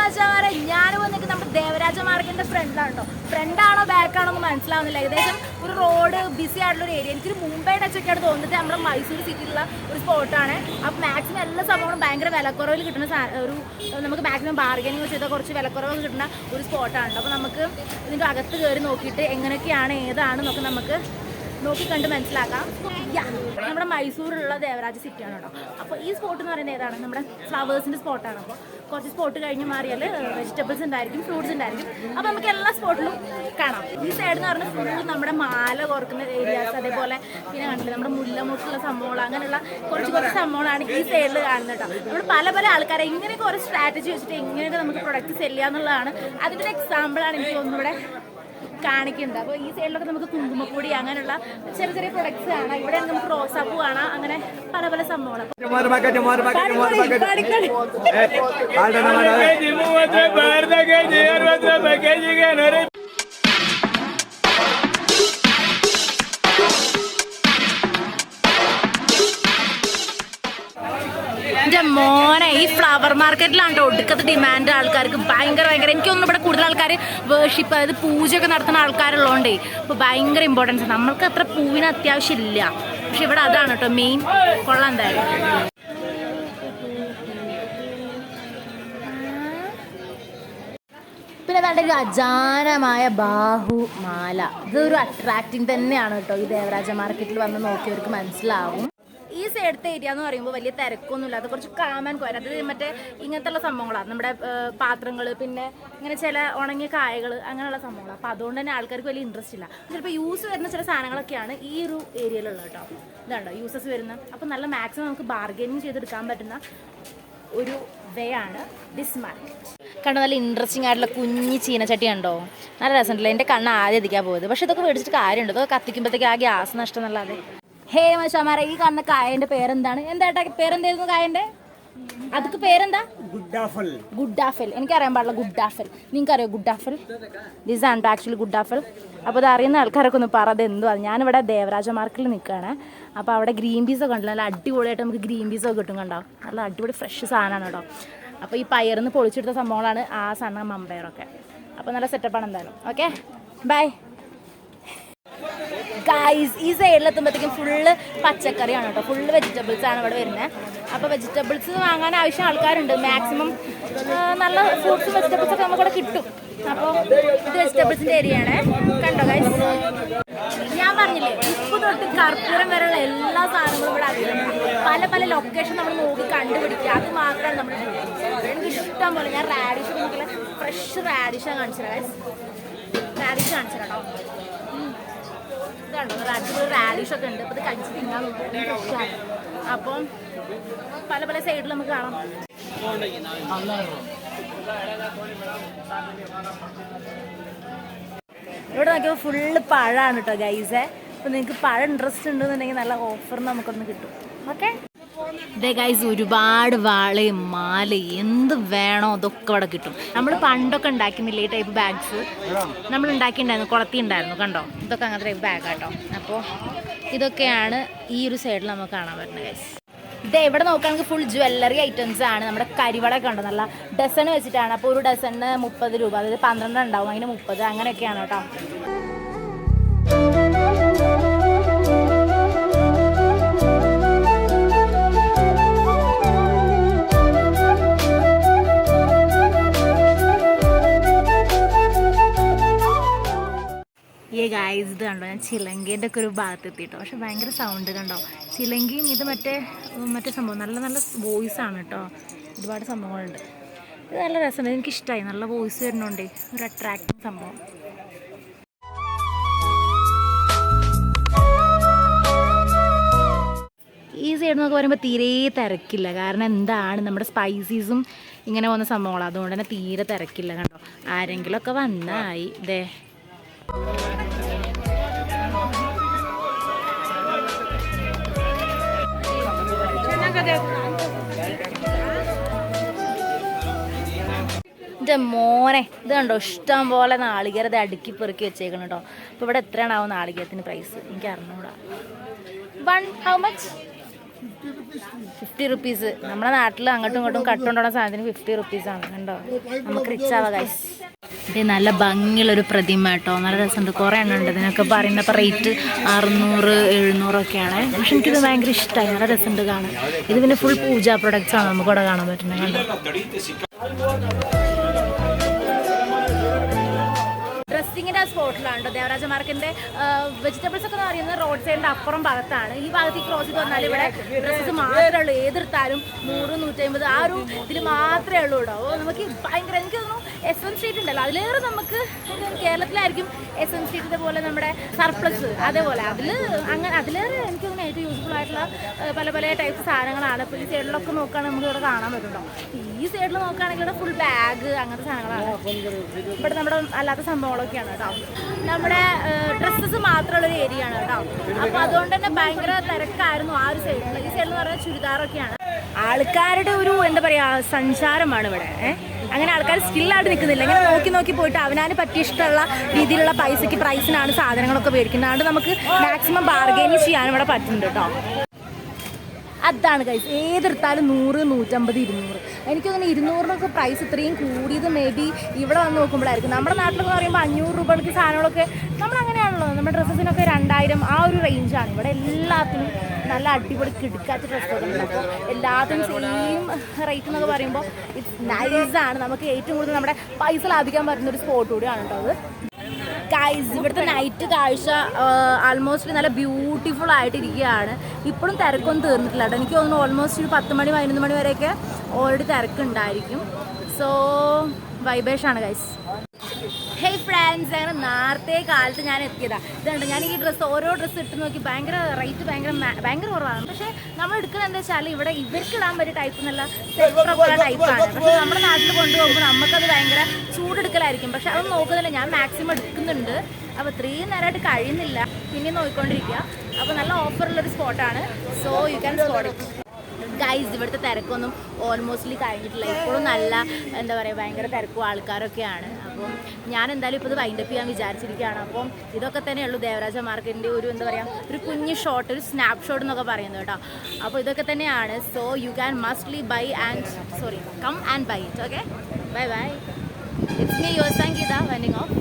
മച്ചാമാരെ, ഞാൻ വന്നിട്ട് നമ്മുടെ ദേവരാജ മാർക്കറ്റിന്റെ ഫ്രണ്ടാണോ, ഫ്രണ്ടാണോ ബാക്കാണോ എന്ന് മനസ്സിലാവുന്നില്ല. ഏകദേശം ഒരു റോഡ് ബിസി ആയിട്ടുള്ള ഒരു ഏരിയ. എനിക്കൊരു മുംബൈ ടച്ചൊക്കെയാണ് തോന്നുന്നത്. നമ്മുടെ മൈസൂർ സിറ്റിയിലുള്ള ഒരു സ്പോട്ടാണ്. അപ്പോൾ മാക്സിമം എല്ലാ സംഭവങ്ങളും ഭയങ്കര വിലക്കുറവിൽ കിട്ടുന്ന ഒരു, നമുക്ക് മാക്സിമം ബാർഗനിങ് ചെയ്താൽ കുറച്ച് വിലക്കുറവ് കിട്ടുന്ന ഒരു സ്പോട്ടാണ്. അപ്പോൾ നമുക്ക് ഇതിൻ്റെ അകത്ത് കയറി നോക്കിയിട്ട് എങ്ങനെയൊക്കെയാണ് ഏതാണെന്നൊക്കെ നമുക്ക് നോക്കിക്കണ്ട് മനസ്സിലാക്കാം. നമ്മുടെ മൈസൂരിലുള്ള ദേവരാജ സിറ്റിയാണ് കേട്ടോ. അപ്പോൾ ഈ സ്പോട്ട് എന്ന് പറയുന്നത് ഏതാണ്? നമ്മുടെ ഫ്ലവേഴ്സിൻ്റെ സ്പോട്ടാണ്. അപ്പോൾ കുറച്ച് സ്പോട്ട് കഴിഞ്ഞ് മാറിയാൽ വെജിറ്റബിൾസ് ഉണ്ടായിരിക്കും, ഫ്രൂട്ട്സ് ഉണ്ടായിരിക്കും. അപ്പോൾ നമുക്ക് എല്ലാ സ്പോട്ടിലും കാണാം. ഈ സൈഡ് എന്ന് പറഞ്ഞാൽ ഫുൾ നമ്മുടെ മാല കോർക്കുന്ന ഏരിയാസ്, അതേപോലെ പിന്നെ കണ്ടില്ല നമ്മുടെ മുല്ലമുട്ടുള്ള സംഭവങ്ങൾ, അങ്ങനെയുള്ള കുറച്ച് സംഭവങ്ങളാണ് ഈ സൈഡിൽ കാണുന്നത് കേട്ടോ. നമ്മൾ പല ആൾക്കാരെ ഇങ്ങനെയൊക്കെ ഒരു സ്ട്രാറ്റജി വെച്ചിട്ട് എങ്ങനെയൊക്കെ നമുക്ക് പ്രൊഡക്റ്റ് സെല് ചെയ്യുക എന്നുള്ളതാണ് അതിൻ്റെ ഒരു എക്സാമ്പിളാണ് എനിക്ക് ഒന്നുകൂടെ കാണിക്കുന്നുണ്ട്. അപ്പോൾ ഈ സൈഡിലൊക്കെ നമുക്ക് കുങ്കുമപ്പൊടി അങ്ങനെയുള്ള ചെറിയ പ്രൊഡക്ട്സ് കാണാം. ഇവിടെ നമുക്ക് റോസാപ്പൂ കാണാം. അങ്ങനെ പല സംഭവങ്ങൾ. എൻ്റെ മോനെ, ഈ ഫ്ലവർ മാർക്കറ്റിലാണ് ഒടുക്കത്തെ ഡിമാൻഡ്. ആൾക്കാർക്ക് ഭയങ്കര എനിക്കൊന്നും ഇവിടെ കൂടുതൽ ആൾക്കാർ വേർഷിപ്പ്, അതായത് പൂജയൊക്കെ നടത്തുന്ന ആൾക്കാരുള്ളതുകൊണ്ടേ ഇപ്പോൾ ഭയങ്കര ഇമ്പോർട്ടൻസ്. നമ്മൾക്ക് അത്ര പൂവിന് അത്യാവശ്യമില്ല, പക്ഷെ ഇവിടെ അതാണ് കേട്ടോ മെയിൻ. കൊള്ളാം എന്തായാലും. പിന്നെ അതാണ്ട് ഒരു അജാനമായ ബാഹുമാല. ഇതൊരു അട്രാക്റ്റിംഗ് തന്നെയാണ് കേട്ടോ. ഈ ദേവരാജ മാർക്കറ്റിൽ വന്ന് നോക്കിയവർക്ക് മനസ്സിലാവും. ഈ സൈഡത്തെ ഏരിയ എന്ന് പറയുമ്പോൾ വലിയ തിരക്കൊന്നുമില്ല. അത് കുറച്ച് കാമൻ കോര, അത് മറ്റേ ഇങ്ങനത്തെ സംഭവങ്ങളാണ്. നമ്മുടെ പാത്രങ്ങൾ, പിന്നെ ഇങ്ങനെ ചില ഉണങ്ങിയ കായകൾ, അങ്ങനെയുള്ള സംഭവങ്ങൾ. അപ്പോൾ അതുകൊണ്ട് തന്നെ ആൾക്കാർക്ക് വലിയ ഇൻട്രസ്റ്റ് ഇല്ല. ചിലപ്പോൾ യൂസ് വരുന്ന ചില സാധനങ്ങളൊക്കെയാണ് ഈ ഒരു ഏരിയയിലുള്ളത് കേട്ടോ. ഇതാണ്ടോ യൂസസ് വരുന്ന. അപ്പോൾ നല്ല മാക്സിമം നമുക്ക് ബാർഗനിങ് ചെയ്തെടുക്കാൻ പറ്റുന്ന ഒരു വേ ആണ് ദിസ് മാർക്കറ്റ്. കണ്ടോ, നല്ല ഇൻട്രസ്റ്റിംഗ് ആയിട്ടുള്ള കുഞ്ഞി ചീനച്ചട്ടി ഉണ്ടോ, നല്ല രസമുണ്ടല്ലോ. എൻ്റെ കണ്ണ് ആദ്യം എത്തിക്കാൻ പോയത്. പക്ഷെ ഇതൊക്കെ മേടിച്ചിട്ട് കാര്യമുണ്ട്. ഇതൊക്കെ കത്തിക്കുമ്പോഴത്തേക്ക് ആ ഗ്യാസ് നഷ്ടം എന്നല്ലാതെ. ഹേ മച്ചാമാരെ, ഈ കാണുന്ന കായന്റെ പേരെന്താണ്? എന്താ പേരെന്തായിരുന്നു കായന്റെ? അതൊക്കെ പേരെന്താ? ഗുഡാഫൽ. എനിക്കറിയാൻ പാടില്ല ഗുഡാഫൽ. നിങ്ങൾക്കറിയോ ഗുഡാഫൽ? ദിസ് ആണ് ആക്ച്വലി ഗുഡാഫൽ. അപ്പോൾ അത് അറിയുന്ന ആൾക്കാരൊക്കെ ഒന്ന് പറ അത് എന്തോ. ഞാനിവിടെ ദേവരാജ മാർക്കറ്റിൽ നിൽക്കുകയാണ്. അപ്പോൾ അവിടെ ഗ്രീൻ പീസൊക്കെ ഉണ്ടല്ലോ, നല്ല അടിപൊളിയായിട്ട് നമുക്ക് ഗ്രീൻ പീസൊക്കെ കിട്ടും. കണ്ടോ, നല്ല അടിപൊളി ഫ്രഷ് സാധനമാണ് കേട്ടോ. അപ്പോൾ ഈ പയറിന്ന് പൊളിച്ചെടുത്ത സംഭവങ്ങളാണ് ആ സാധനം മമ്പയറൊക്കെ. അപ്പോൾ നല്ല സെറ്റപ്പാണ് എന്തായാലും. Okay, bye guys. ഈ സൈഡിലെത്തുമ്പോഴത്തേക്കും ഫുള്ള് പച്ചക്കറിയാണ് കേട്ടോ, ഫുള്ള് വെജിറ്റബിൾസ് ആണ് ഇവിടെ വരുന്നത്. അപ്പോൾ വെജിറ്റബിൾസ് വാങ്ങാൻ ആവശ്യം ആൾക്കാരുണ്ട്. മാക്സിമം നല്ല ഫ്രൂട്ട്സും വെജിറ്റബിൾസ് ഒക്കെ നമുക്കിവിടെ കിട്ടും. അപ്പോൾ ഇത് വെജിറ്റബിൾസിൻ്റെ ഏരിയ ആണ്. കണ്ടോ ഗൈസ്, ഞാൻ പറഞ്ഞില്ലേ ഉപ്പ് തൊട്ട് കർപ്പൂരം വരെയുള്ള എല്ലാ സാധനങ്ങളും ഇവിടെ അവൈലബിൾ. പല ലൊക്കേഷൻ നമ്മൾ നോക്കി കണ്ടുപിടിക്കുക, അത് മാത്രമാണ് നമ്മൾ. എനിക്ക് ഇഷ്ടം പോലെ ഞാൻ റാഡിഷ് നോക്കില്ല, ഫ്രഷ് റാഡിഷാണ് കാണിച്ചത് ഗൈസ്. റാഡിഷ് കാണിച്ചു കേട്ടോ. ഇതാണോ റാഡിഷൊക്കെ ഉണ്ട്. അപ്പോൾ ഇത് കഴിച്ച് തിന്നാൻ നോക്കി. അപ്പം പല സൈഡിൽ നമുക്ക് കാണാം. ഇവിടെ നോക്കിയപ്പോൾ ഫുള്ള് പഴമാണ് കേട്ടോ ഗൈസേ. അപ്പോൾ നിങ്ങൾക്ക് പഴം ഇൻട്രസ്റ്റ് ഉണ്ടെന്നുണ്ടെങ്കിൽ നല്ല ഓഫറിന് നമുക്കൊന്ന് കിട്ടും. ഓക്കെ, ഇതേ ഗൈസ്, ഒരുപാട് വാളയും മാലയും എന്ത് വേണോ അതൊക്കെ ഇവിടെ കിട്ടും. നമ്മൾ പണ്ടൊക്കെ ഉണ്ടാക്കുന്നില്ല ഈ ടൈപ്പ് ബാഗ്സ്, നമ്മൾ ഉണ്ടാക്കിയിട്ടുണ്ടായിരുന്നു, കുളത്തി ഉണ്ടായിരുന്നു. കണ്ടോ, ഇതൊക്കെ അങ്ങനത്തെ ടൈപ്പ് ബാഗാട്ടോ. അപ്പോൾ ഇതൊക്കെയാണ് ഈ ഒരു സൈഡിൽ നമുക്ക് കാണാൻ പറ്റുന്നത് ഗൈസ്. ഇതേ ഇവിടെ നോക്കുകയാണെങ്കിൽ ഫുൾ ജ്വല്ലറി ഐറ്റംസ് ആണ്. നമ്മുടെ കരിവളൊക്കെ ഉണ്ട്, നല്ല ഡസൺ വെച്ചിട്ടാണ്. അപ്പോൾ ഒരു ഡസണിന് 30 രൂപ, അതായത് 12 ഉണ്ടാവും, അതിന് 30, അങ്ങനെയൊക്കെയാണ് കേട്ടോ. ഗൈസ്, ഇത് കണ്ടോ, ഞാൻ ചിലങ്കേൻ്റെ ഒക്കെ ഒരു ഭാഗത്ത് എത്തിയിട്ടോ. പക്ഷെ ഭയങ്കര സൗണ്ട് കണ്ടോ. ചിലങ്കയും ഇത് മറ്റേ സംഭവം നല്ല വോയിസ് ആണ് കേട്ടോ. ഒരുപാട് സംഭവങ്ങളുണ്ട്. ഇത് നല്ല രസമുണ്ട്, എനിക്കിഷ്ടമായി. നല്ല വോയിസ് വരുന്നുണ്ടേ, ഒരു അട്രാക്റ്റീവ് സംഭവം. ഈ സൈഡ് എന്നൊക്കെ പറയുമ്പോൾ തീരെ തിരക്കില്ല. കാരണം എന്താണ്, നമ്മുടെ സ്പൈസീസും ഇങ്ങനെ പോകുന്ന സംഭവങ്ങളാണ്. അതുകൊണ്ട് തന്നെ തീരെ തിരക്കില്ല. കണ്ടോ, ആരെങ്കിലുമൊക്കെ വന്നായി. ഇതേ എൻ്റെ മോനെ, ഇത് കണ്ടോ, ഇഷ്ടം പോലെ നാളികേരം അടുക്കി പെറുക്കി വെച്ചേക്കണം കേട്ടോ. അപ്പോൾ ഇവിടെ എത്രയാണാവും നാളികേരത്തിന് പ്രൈസ് എനിക്ക് അറിഞ്ഞൂടാ. 1 how much? 50 റുപ്പീസ്. നമ്മുടെ നാട്ടിൽ അങ്ങോട്ടും ഇങ്ങോട്ടും കട്ടുകൊണ്ടുള്ള സാധനത്തിന് 50 റുപ്പീസാണ്. കണ്ടോ, നമുക്ക് റിച്ച് ആവാം ഗൈസ്. ഇത് നല്ല ഭംഗിയുള്ളൊരു പ്രതിമ കേട്ടോ, നല്ല രസമുണ്ട്. കുറേ എണ്ണം ഉണ്ട്. ഇതിനൊക്കെ പറയുന്നപ്പോൾ റേറ്റ് 600, 700 ഒക്കെയാണ്. പക്ഷെ എനിക്കിത് ഭയങ്കര ഇഷ്ടമായി, നല്ല രസമുണ്ട് കാണാൻ. ഇത് പിന്നെ ഫുൾ പൂജാ പ്രൊഡക്ട്സ് ആണ് നമുക്കിവിടെ കാണാൻ പറ്റുന്നത്. കണ്ടോ, ഡ്രസ്സിങ്ങിൻ്റെ സ്പോട്ടിലാണ് കേട്ടോ ദേവരാജ മാർക്കറ്റിൻ്റെ. വെജിറ്റബിൾസ് ഒക്കെ എന്ന് പറയുന്നത് റോഡ് സൈഡിൻ്റെ അപ്പുറം ഭാഗത്താണ്. ഈ ഭാഗത്ത് ക്രോസ് ചെയ്ത് വന്നാൽ ഇവിടെ ഡ്രസ്സസ് മാത്രമേ ഉള്ളൂ. ഏതെടുത്താലും 100, 150 ആ ഒരു ഇതിൽ മാത്രമേ ഉള്ളൂ കേട്ടോ. അപ്പോൾ നമുക്ക് ഭയങ്കര, എനിക്ക് തോന്നുന്നു SM സ്ട്രീറ്റ് ഉണ്ടല്ലോ, അതിലേറെ നമുക്ക് കേരളത്തിലായിരിക്കും SM സ്ട്രീറ്റിൻ്റെ പോലെ നമ്മുടെ സർപ്ലസ് അതേപോലെ അതിലേറെ എനിക്ക് തോന്നുന്നു ഏറ്റവും യൂസ്ഫുൾ ആയിട്ടുള്ള പല പല ടൈപ്പ് സാധനങ്ങളാണ്. ഇപ്പോൾ ഈ സൈഡിലൊക്കെ നോക്കുകയാണെങ്കിൽ നമുക്ക് ഇവിടെ കാണാൻ പറ്റുന്നുണ്ടോ. ഈ സൈഡിൽ നോക്കുകയാണെങ്കിൽ ഇവിടെ ഫുൾ ബാഗ് അങ്ങനത്തെ സാധനങ്ങളാണ്. ഇവിടെ നമ്മുടെ അല്ലാത്ത സംഭവങ്ങളൊക്കെയാണ് കേട്ടോ. നമ്മുടെ ഡ്രസ്സസ് മാത്രമുള്ളൊരു ഏരിയ ആണ് കേട്ടോ. അപ്പോൾ അതുകൊണ്ട് തന്നെ ഭയങ്കര തിരക്കായിരുന്നു ആ ഒരു സൈഡിൽ. ഈ സൈഡിൽ എന്ന് പറഞ്ഞാൽ ചുരിദാറൊക്കെയാണ്. ആൾക്കാരുടെ ഒരു എന്താ പറയുക സഞ്ചാരമാണ് ഇവിടെ. അങ്ങനെ ആൾക്കാർ സ്കില്ലായിട്ട് നിൽക്കുന്നില്ല. ഇങ്ങനെ നോക്കി നോക്കി പോയിട്ട് അവനാന് പറ്റിയ ഇഷ്ടമുള്ള രീതിയിലുള്ള പ്രൈസിനാണ് സാധനങ്ങളൊക്കെ മേടിക്കുന്നത്. അതുകൊണ്ട് നമുക്ക് മാക്സിമം ബാർഗെയിൻ ചെയ്യാൻ ഇവിടെ പറ്റുന്നുണ്ട് കേട്ടോ. അതാണ് ഗൈസ്, ഏതെടുത്താലും 100, 150, 200. എനിക്ക് തോന്നുന്നു 200-നൊക്കെ പ്രൈസ് ഇത്രയും കൂടിയത് മേ ബി ഇവിടെ വന്ന് നോക്കുമ്പോഴായിരിക്കും. നമ്മുടെ നാട്ടിലൊക്കെ പറയുമ്പോൾ 500 രൂപയ്ക്ക് സാധനങ്ങളൊക്കെ നമ്മളങ്ങനെയാണല്ലോ, നമ്മുടെ ഡ്രസ്സസിനൊക്കെ 2000 ആ ഒരു റേഞ്ചാണ്. ഇവിടെ എല്ലാത്തിനും നല്ല അടിപൊളി കിടക്കാത്ത ഡ്രസ്സുകളുണ്ട്. അപ്പോൾ എല്ലാത്തിനും സെയിം റേറ്റ് എന്നൊക്കെ പറയുമ്പോൾ ഇറ്റ്സ് നൈസാണ്. നമുക്ക് ഏറ്റവും കൂടുതൽ നമ്മുടെ പൈസ ലാഭിക്കാൻ പറ്റുന്നൊരു സ്പോട്ട് കൂടിയാണ് കേട്ടോ അത്. ഗൈസ്, ഇവിടുത്തെ നൈറ്റ് കാഴ്ച ആൾമോസ്റ്റ് നല്ല ബ്യൂട്ടിഫുൾ ആയിട്ടിരിക്കുകയാണ്. ഇപ്പോഴും തിരക്കൊന്നും തീർന്നിട്ടില്ല കേട്ടോ. എനിക്ക് തോന്നുന്നു ഓൾമോസ്റ്റ് ഒരു 10 മണി 11 മണി വരെയൊക്കെ ഓൾറെഡി തിരക്കുണ്ടായിരിക്കും. സോ വൈബേഷാണ് ഗൈസ്. ഹേയ് ഫ്രണ്ട്സ്, അങ്ങനെ നേരത്തെ കാലത്ത് ഞാൻ എത്തിയതാണ്. ഇതുണ്ട്, ഞാൻ ഈ ഓരോ ഡ്രസ്സ് ഇട്ട് നോക്കി ഭയങ്കര റേറ്റ് ഭയങ്കര കുറവാണ്. പക്ഷേ നമ്മൾ എടുക്കുന്നത് എന്താ വെച്ചാൽ ഇവിടെ ഇവർക്ക് ഇടാൻ പറ്റിയ ടൈപ്പ് എന്നല്ല സെറ്റപ്പുള്ള ടൈപ്പാണ്. പക്ഷേ നമ്മുടെ നാട്ടിൽ കൊണ്ടുപോകുമ്പോൾ നമുക്കത് ഭയങ്കര ചൂടെടുക്കലായിരിക്കും. പക്ഷെ അതൊന്നും നോക്കുന്നില്ല, ഞാൻ മാക്സിമം എടുക്കുന്നുണ്ട്. അപ്പോൾ ഇത്രയും നേരമായിട്ട് കഴിയുന്നില്ല, പിന്നെ നോക്കിക്കൊണ്ടിരിക്കുക. അപ്പോൾ നല്ല ഓഫറുള്ളൊരു സ്പോട്ടാണ്. So you can spot it. Guys, ഇവിടുത്തെ തിരക്കൊന്നും ഓൾമോസ്റ്റ്ലി കഴിഞ്ഞിട്ടില്ല. ഇപ്പോഴും നല്ല എന്താ പറയുക ഭയങ്കര തിരക്കും ആൾക്കാരൊക്കെയാണ്. അപ്പം ഞാൻ എന്തായാലും ഇപ്പോൾ ഇത് വൈൻഡപ്പ് ചെയ്യാൻ വിചാരിച്ചിരിക്കുകയാണ്. അപ്പം ഇതൊക്കെ തന്നെയുള്ളൂ ദേവരാജ മാർക്കറ്റിൻ്റെ ഒരു എന്താ പറയുക ഒരു കുഞ്ഞ് ഷോട്ട്, ഒരു സ്നാപ്പ് ഷോട്ട് എന്നൊക്കെ പറയുന്നത് കേട്ടോ. അപ്പോൾ ഇതൊക്കെ തന്നെയാണ്. So you can mostly come and buy it. Okay, bye bye. It's me your Sangeetha winding of.